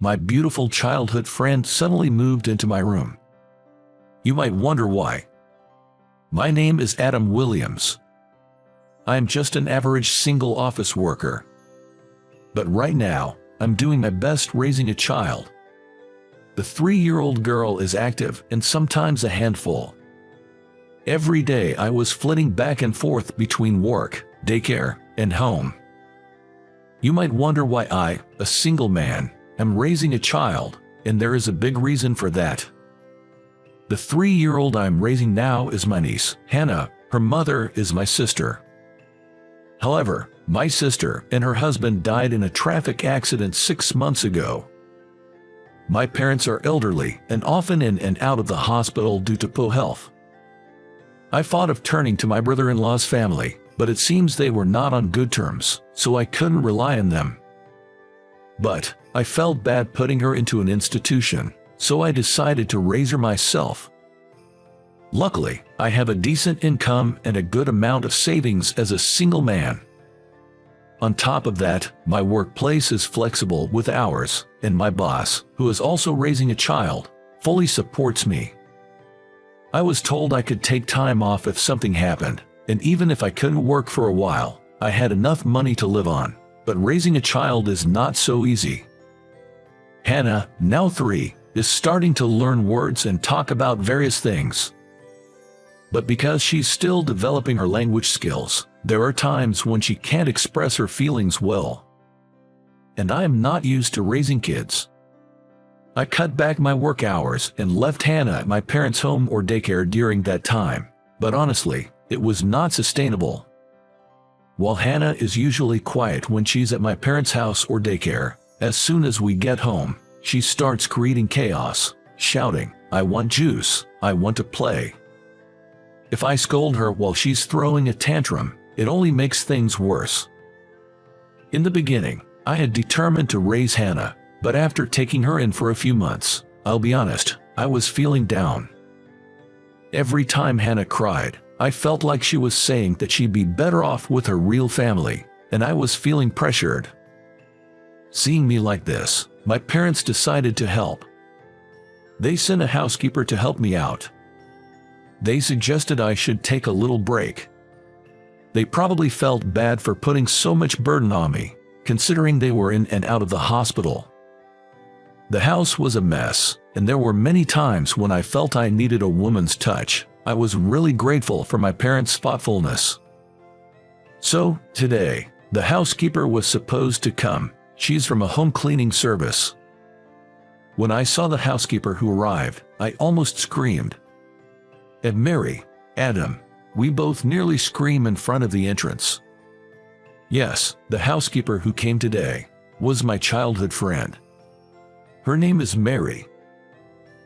my beautiful childhood friend suddenly moved into my room. You might wonder why. My name is Adam Williams. I am just an average single office worker. But right now, I'm doing my best raising a child. The 3-year-old girl is active and sometimes a handful. Every day I was flitting back and forth between work, daycare, and home. You might wonder why I, a single man, am raising a child, and there is a big reason for that. The 3-year-old I'm raising now is my niece, Hannah. Her mother is my sister. However, my sister and her husband died in a traffic accident 6 months ago. My parents are elderly and often in and out of the hospital due to poor health. I thought of turning to my brother-in-law's family, but it seems they were not on good terms, so I couldn't rely on them. But I felt bad putting her into an institution, so I decided to raise her myself. Luckily, I have a decent income and a good amount of savings as a single man. On top of that, my workplace is flexible with hours, and my boss, who is also raising a child, fully supports me. I was told I could take time off if something happened, and even if I couldn't work for a while, I had enough money to live on. But raising a child is not so easy. Hannah, now 3, is starting to learn words and talk about various things. But because she's still developing her language skills, there are times when she can't express her feelings well. And I am not used to raising kids. I cut back my work hours and left Hannah at my parents' home or daycare during that time, but honestly, it was not sustainable. While Hannah is usually quiet when she's at my parents' house or daycare, as soon as we get home, she starts creating chaos, shouting, "I want juice, I want to play." If I scold her while she's throwing a tantrum, it only makes things worse. In the beginning, I had determined to raise Hannah, but after taking her in for a few months, I'll be honest, I was feeling down. Every time Hannah cried, I felt like she was saying that she'd be better off with her real family, and I was feeling pressured. Seeing me like this, my parents decided to help. They sent a housekeeper to help me out. They suggested I should take a little break. They probably felt bad for putting so much burden on me, considering they were in and out of the hospital. The house was a mess, and there were many times when I felt I needed a woman's touch. I was really grateful for my parents' thoughtfulness. So, today, the housekeeper was supposed to come. She's from a home cleaning service. When I saw the housekeeper who arrived, I almost screamed. And Mary, Adam, we both nearly screamed in front of the entrance. Yes, the housekeeper who came today was my childhood friend. Her name is Mary.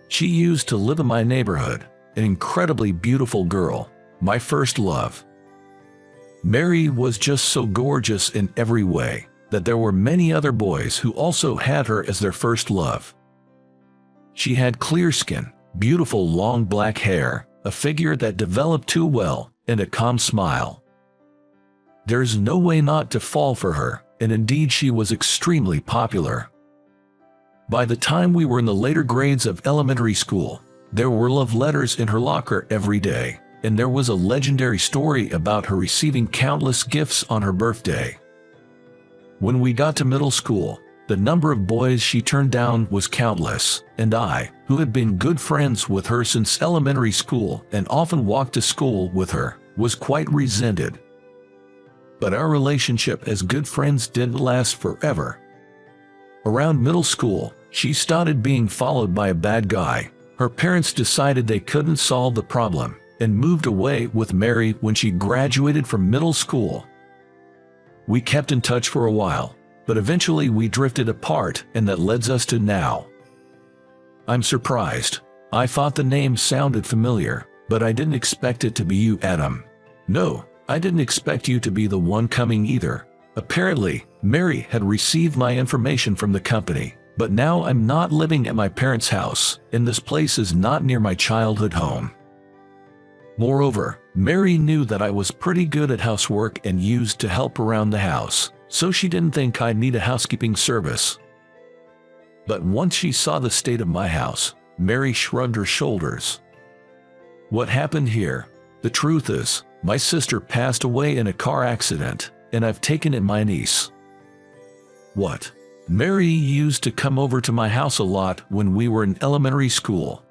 She used to live in my neighborhood, an incredibly beautiful girl, my first love. Mary was just so gorgeous in every way that there were many other boys who also had her as their first love. She had clear skin, beautiful long black hair, a figure that developed too well, and a calm smile. There's no way not to fall for her, and indeed she was extremely popular. By the time we were in the later grades of elementary school, there were love letters in her locker every day, and there was a legendary story about her receiving countless gifts on her birthday. When we got to middle school, the number of boys she turned down was countless, and I, who had been good friends with her since elementary school and often walked to school with her, was quite resented. But our relationship as good friends didn't last forever. Around middle school, she started being followed by a bad guy. Her parents decided they couldn't solve the problem and moved away with Mary when she graduated from middle school. We kept in touch for a while, but eventually we drifted apart, and that leads us to now. I'm surprised. I thought the name sounded familiar, but I didn't expect it to be you, Adam. No, I didn't expect you to be the one coming either. Apparently, Mary had received my information from the company, but now I'm not living at my parents' house, and this place is not near my childhood home. Moreover, Mary knew that I was pretty good at housework and used to help around the house, so she didn't think I'd need a housekeeping service. But once she saw the state of my house, Mary shrugged her shoulders. What happened here? The truth is, my sister passed away in a car accident, and I've taken in my niece. What? Mary used to come over to my house a lot when we were in elementary school.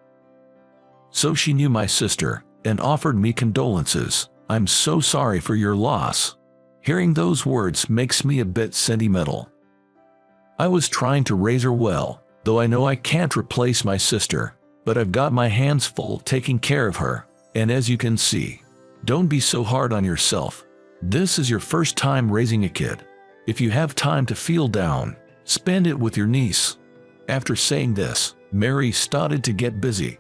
So she knew my sister, and offered me condolences. I'm so sorry for your loss. Hearing those words makes me a bit sentimental. I was trying to raise her well, though I know I can't replace my sister, but I've got my hands full taking care of her, and as you can see, don't be so hard on yourself. This is your first time raising a kid. If you have time to feel down, spend it with your niece. After saying this, Mary started to get busy.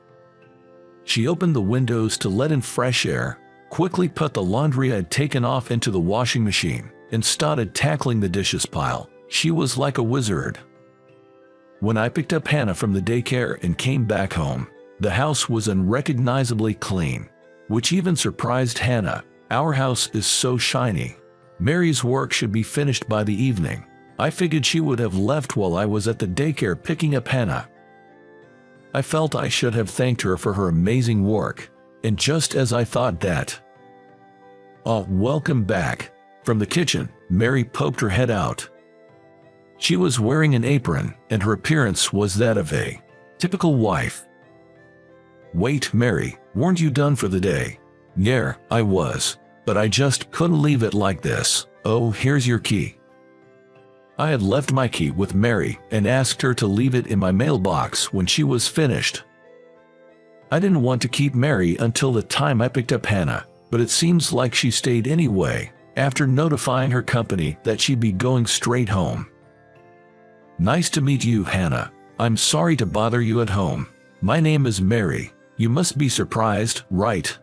She opened the windows to let in fresh air, quickly put the laundry I'd taken off into the washing machine, and started tackling the dishes pile. She was like a wizard. When I picked up Hannah from the daycare and came back home, the house was unrecognizably clean, which even surprised Hannah. Our house is so shiny. Mary's work should be finished by the evening. I figured she would have left while I was at the daycare picking up Hannah. I felt I should have thanked her for her amazing work, and just as I thought that, "Oh, welcome back." From the kitchen, Mary poked her head out. She was wearing an apron, and her appearance was that of a typical wife. "Wait, Mary, weren't you done for the day?" "Yeah, I was, but I just couldn't leave it like this. Oh, here's your key." I had left my key with Mary and asked her to leave it in my mailbox when she was finished. I didn't want to keep Mary until the time I picked up Hannah, but it seems like she stayed anyway, after notifying her company that she'd be going straight home. "Nice to meet you, Hannah. I'm sorry to bother you at home. My name is Mary. You must be surprised, right?"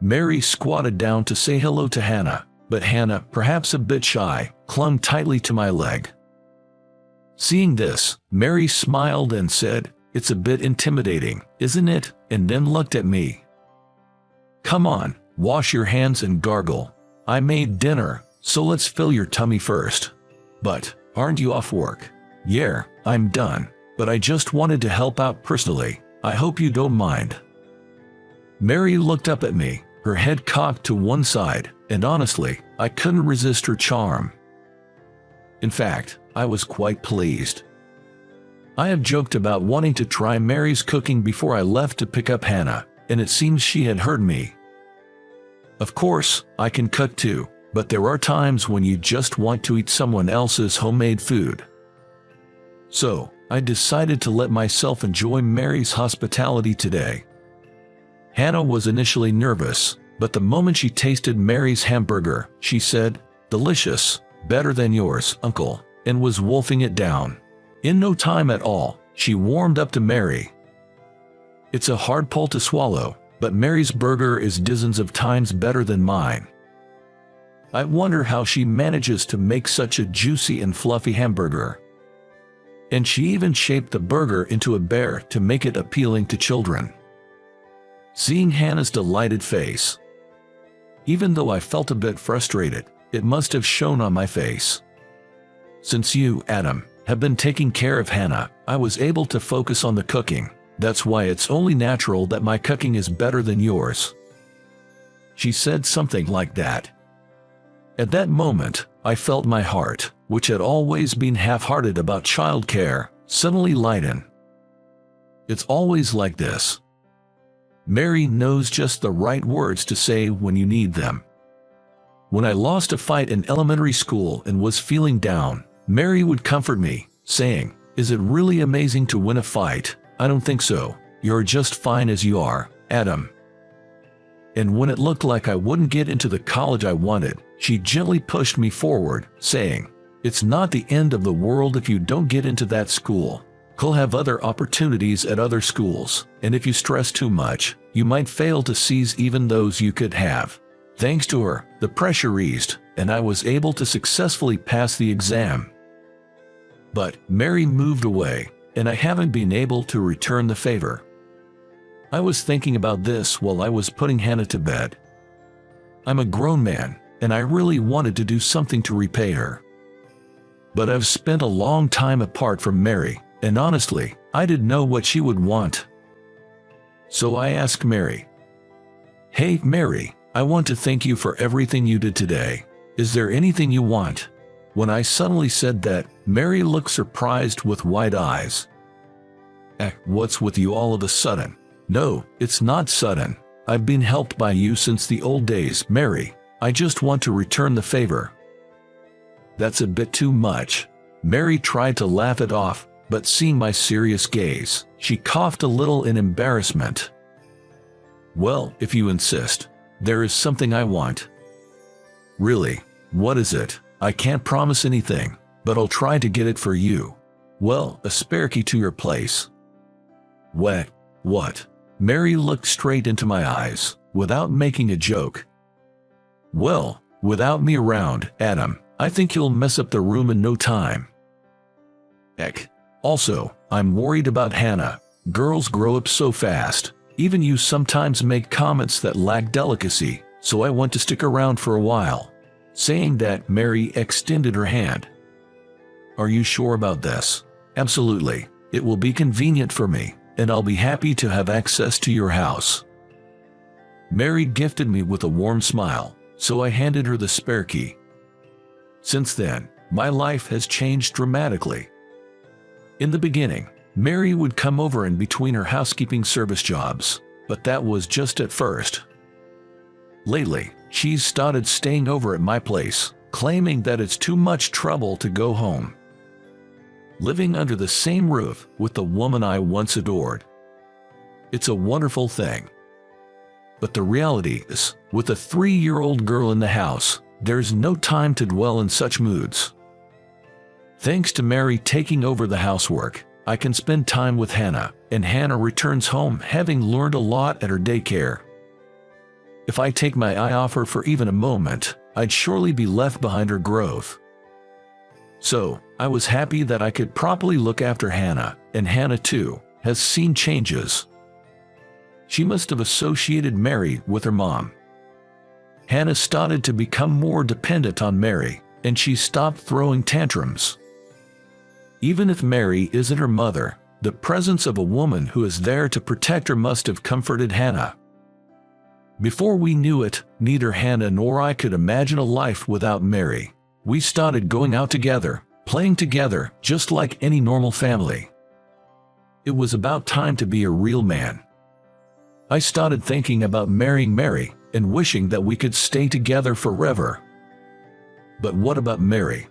Mary squatted down to say hello to Hannah, but Hannah, perhaps a bit shy, clung tightly to my leg. Seeing this, Mary smiled and said, "It's a bit intimidating, isn't it?" and then looked at me. "Come on, wash your hands and gargle. I made dinner, so let's fill your tummy first." "But, aren't you off work?" "Yeah, I'm done, but I just wanted to help out personally. I hope you don't mind." Mary looked up at me, her head cocked to one side, and honestly, I couldn't resist her charm. In fact, I was quite pleased. I have joked about wanting to try Mary's cooking before I left to pick up Hannah, and it seems she had heard me. Of course, I can cook too, but there are times when you just want to eat someone else's homemade food. So, I decided to let myself enjoy Mary's hospitality today. Hannah was initially nervous, but the moment she tasted Mary's hamburger, she said, "Delicious, better than yours, Uncle," and was wolfing it down. In no time at all, she warmed up to Mary. It's a hard pill to swallow, but Mary's burger is dozens of times better than mine. I wonder how she manages to make such a juicy and fluffy hamburger. And she even shaped the burger into a bear to make it appealing to children. Seeing Hannah's delighted face, even though I felt a bit frustrated, it must have shown on my face. Since you, Adam, have been taking care of Hannah, I was able to focus on the cooking. That's why it's only natural that my cooking is better than yours. She said something like that. At that moment, I felt my heart, which had always been half-hearted about childcare, suddenly lighten. It's always like this. Mary knows just the right words to say when you need them. When I lost a fight in elementary school and was feeling down, Mary would comfort me, saying, "Is it really amazing to win a fight? I don't think so. You're just fine as you are, Adam." And when it looked like I wouldn't get into the college I wanted, she gently pushed me forward, saying, "It's not the end of the world if you don't get into that school. You'll have other opportunities at other schools, and if you stress too much, you might fail to seize even those you could have." Thanks to her, the pressure eased, and I was able to successfully pass the exam. But Mary moved away, and I haven't been able to return the favor. I was thinking about this while I was putting Hannah to bed. I'm a grown man, and I really wanted to do something to repay her. But I've spent a long time apart from Mary, and honestly, I didn't know what she would want. So I asked Mary, "Hey, Mary, I want to thank you for everything you did today. Is there anything you want?" When I suddenly said that, Mary looked surprised with wide eyes. What's with you all of a sudden?" "No, it's not sudden. I've been helped by you since the old days, Mary. I just want to return the favor." "That's a bit too much." Mary tried to laugh it off, but seeing my serious gaze, she coughed a little in embarrassment. "Well, if you insist, there is something I want." "Really? What is it?" "I can't promise anything, but I'll try to get it for you." "Well, a spare key to your place." What? Mary looked straight into my eyes, without making a joke. "Well, without me around, Adam, I think you'll mess up the room in no time." Also, I'm worried about Hannah. Girls grow up so fast. Even you sometimes make comments that lack delicacy, so I want to stick around for a while." Saying that, Mary extended her hand. "Are you sure about this?" "Absolutely. It will be convenient for me, and I'll be happy to have access to your house." Mary gifted me with a warm smile, so I handed her the spare key. Since then, my life has changed dramatically. In the beginning, Mary would come over in between her housekeeping service jobs, but that was just at first. Lately, she's started staying over at my place, claiming that it's too much trouble to go home. Living under the same roof with the woman I once adored. It's a wonderful thing. But the reality is, with a 3-year-old girl in the house, there's no time to dwell in such moods. Thanks to Mary taking over the housework, I can spend time with Hannah, and Hannah returns home having learned a lot at her daycare. If I take my eye off her for even a moment, I'd surely be left behind her growth. So, I was happy that I could properly look after Hannah, and Hannah too has seen changes. She must have associated Mary with her mom. Hannah started to become more dependent on Mary, and she stopped throwing tantrums. Even if Mary isn't her mother, the presence of a woman who is there to protect her must have comforted Hannah. Before we knew it, neither Hannah nor I could imagine a life without Mary. We started going out together, playing together, just like any normal family. It was about time to be a real man. I started thinking about marrying Mary, and wishing that we could stay together forever. But what about Mary?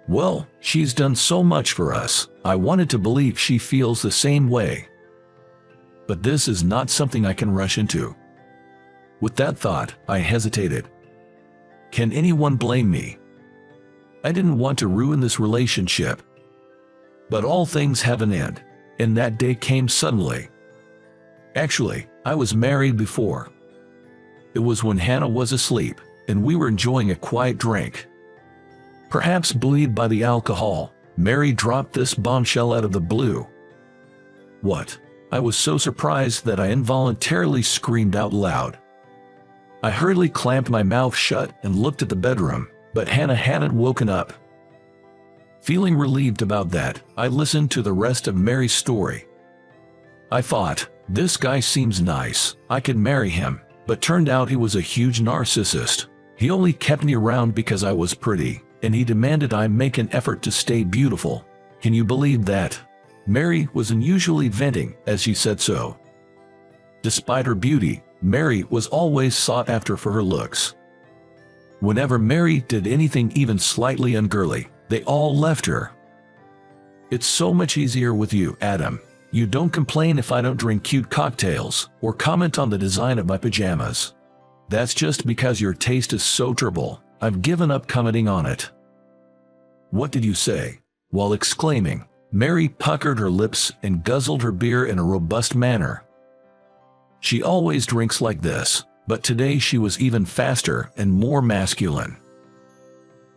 Well, she's done so much for us. I wanted to believe she feels the same way. But this is not something I can rush into. With that thought, I hesitated. Can anyone blame me? I didn't want to ruin this relationship. But all things have an end, and that day came suddenly. Actually, I was married before. It was when Hannah was asleep, and we were enjoying a quiet drink. Perhaps buoyed by the alcohol, Mary dropped this bombshell out of the blue. What? I was so surprised that I involuntarily screamed out loud. I hurriedly clamped my mouth shut and looked at the bedroom, but Hannah hadn't woken up. Feeling relieved about that, I listened to the rest of Mary's story. I thought, this guy seems nice, I could marry him, but turned out he was a huge narcissist. He only kept me around because I was pretty, and he demanded I make an effort to stay beautiful. Can you believe that? Mary was unusually venting as she said so. Despite her beauty, Mary was always sought after for her looks. Whenever Mary did anything even slightly ungirly, they all left her. It's so much easier with you, Adam. You don't complain if I don't drink cute cocktails, or comment on the design of my pajamas. That's just because your taste is so terrible, I've given up commenting on it. What did you say? While exclaiming, Mary puckered her lips and guzzled her beer in a robust manner. She always drinks like this, but today she was even faster and more masculine.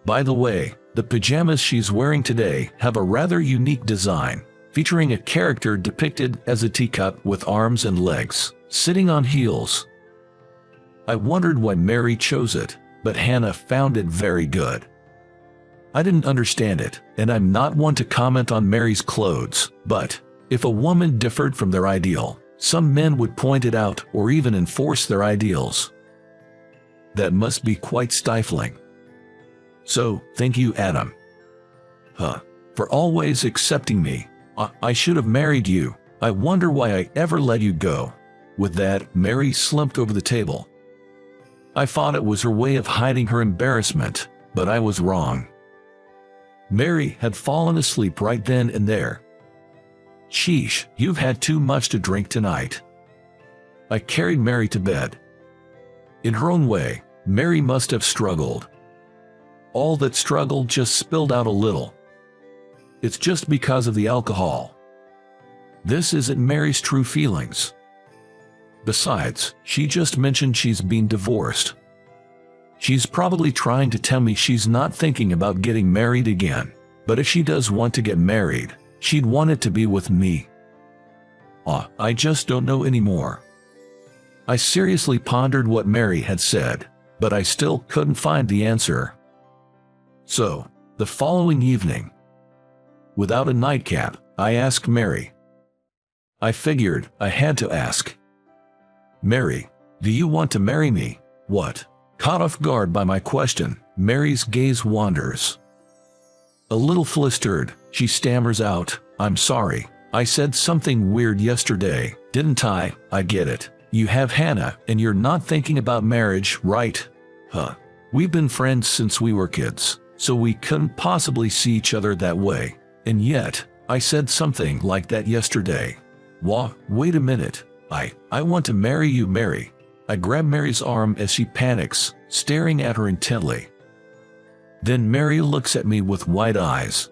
By the way, the pajamas she's wearing today have a rather unique design, featuring a character depicted as a teacup with arms and legs, sitting on heels. I wondered why Mary chose it, but Hannah found it very good. I didn't understand it, and I'm not one to comment on Mary's clothes, but if a woman differed from their ideal, some men would point it out or even enforce their ideals. That must be quite stifling. So, thank you, Adam. For always accepting me. I should have married you. I wonder why I ever let you go. With that, Mary slumped over the table. I thought it was her way of hiding her embarrassment, but I was wrong. Mary had fallen asleep right then and there. Sheesh, you've had too much to drink tonight. I carried Mary to bed. In her own way, Mary must have struggled. All that struggle just spilled out a little. It's just because of the alcohol. This isn't Mary's true feelings. Besides, she just mentioned she's been divorced. She's probably trying to tell me she's not thinking about getting married again, but if she does want to get married, she'd want it to be with me. I just don't know anymore. I seriously pondered what Mary had said, but I still couldn't find the answer. So, the following evening, without a nightcap, I asked Mary. I figured I had to ask. Mary, do you want to marry me? What? Caught off guard by my question, Mary's gaze wanders. A little flustered, she stammers out, I'm sorry, I said something weird yesterday, didn't I? I get it. You have Hannah, and you're not thinking about marriage, right? We've been friends since we were kids, so we couldn't possibly see each other that way. And yet, I said something like that yesterday. Wait a minute. I want to marry you, Mary. I grab Mary's arm as she panics, staring at her intently. Then Mary looks at me with wide eyes.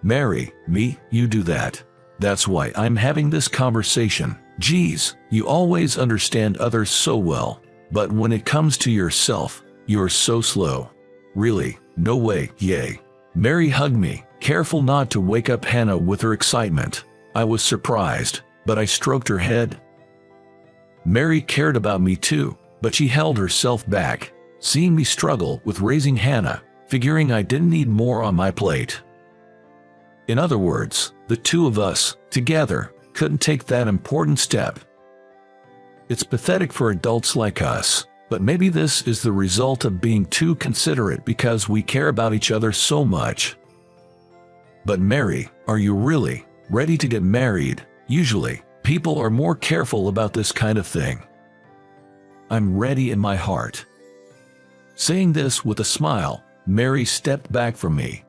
Mary, you do that. That's why I'm having this conversation. Geez, you always understand others so well, but when it comes to yourself, you're so slow. Really, no way, yay. Mary hugged me, careful not to wake up Hannah with her excitement. I was surprised, but I stroked her head. Mary cared about me too, but she held herself back, seeing me struggle with raising Hannah, figuring I didn't need more on my plate. In other words, the two of us, together, couldn't take that important step. It's pathetic for adults like us, but maybe this is the result of being too considerate because we care about each other so much. But Mary, are you really ready to get married? Usually, people are more careful about this kind of thing. I'm ready in my heart. Saying this with a smile, Mary stepped back from me.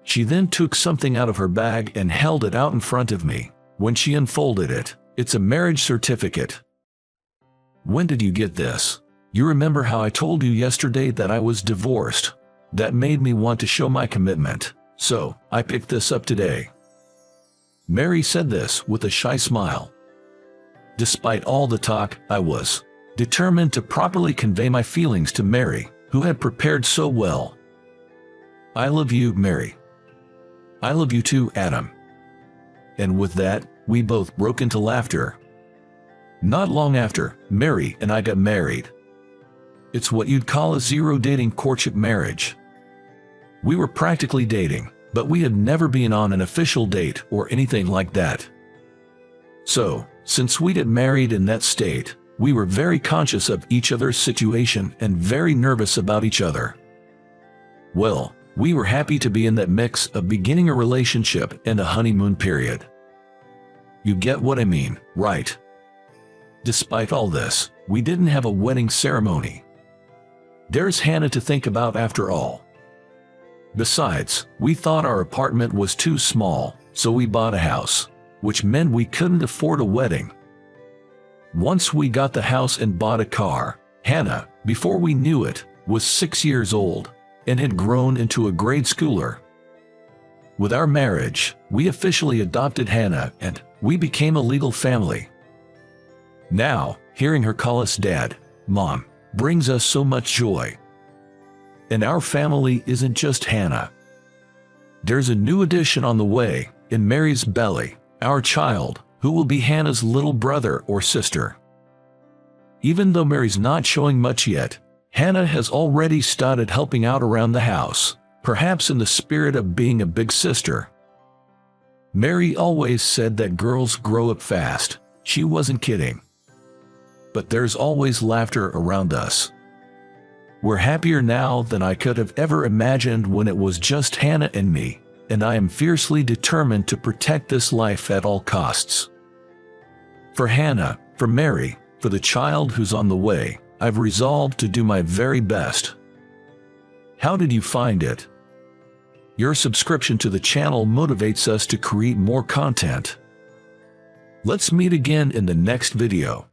She then took something out of her bag and held it out in front of me. When she unfolded it, it's a marriage certificate. When did you get this? You remember how I told you yesterday that I was divorced? That made me want to show my commitment, so I picked this up today. Mary said this with a shy smile. Despite all the talk, I was determined to properly convey my feelings to Mary, who had prepared so well. I love you, Mary. I love you too, Adam. And with that, we both broke into laughter. Not long after, Mary and I got married. It's what you'd call a zero-dating courtship marriage. We were practically dating, but we had never been on an official date or anything like that. So, since we'd get married in that state, we were very conscious of each other's situation and very nervous about each other. Well, we were happy to be in that mix of beginning a relationship and a honeymoon period. You get what I mean, right? Despite all this, we didn't have a wedding ceremony. There's Hannah to think about after all. Besides, we thought our apartment was too small, so we bought a house, which meant we couldn't afford a wedding. Once we got the house and bought a car, Hannah, before we knew it, was 6 years old and had grown into a grade schooler. With our marriage, we officially adopted Hannah and we became a legal family. Now, hearing her call us Dad, Mom, brings us so much joy. And our family isn't just Hannah. There's a new addition on the way, in Mary's belly, our child, who will be Hannah's little brother or sister. Even though Mary's not showing much yet, Hannah has already started helping out around the house, perhaps in the spirit of being a big sister. Mary always said that girls grow up fast. She wasn't kidding. But there's always laughter around us. We're happier now than I could have ever imagined when it was just Hannah and me, and I am fiercely determined to protect this life at all costs. For Hannah, for Mary, for the child who's on the way, I've resolved to do my very best. How did you find it? Your subscription to the channel motivates us to create more content. Let's meet again in the next video.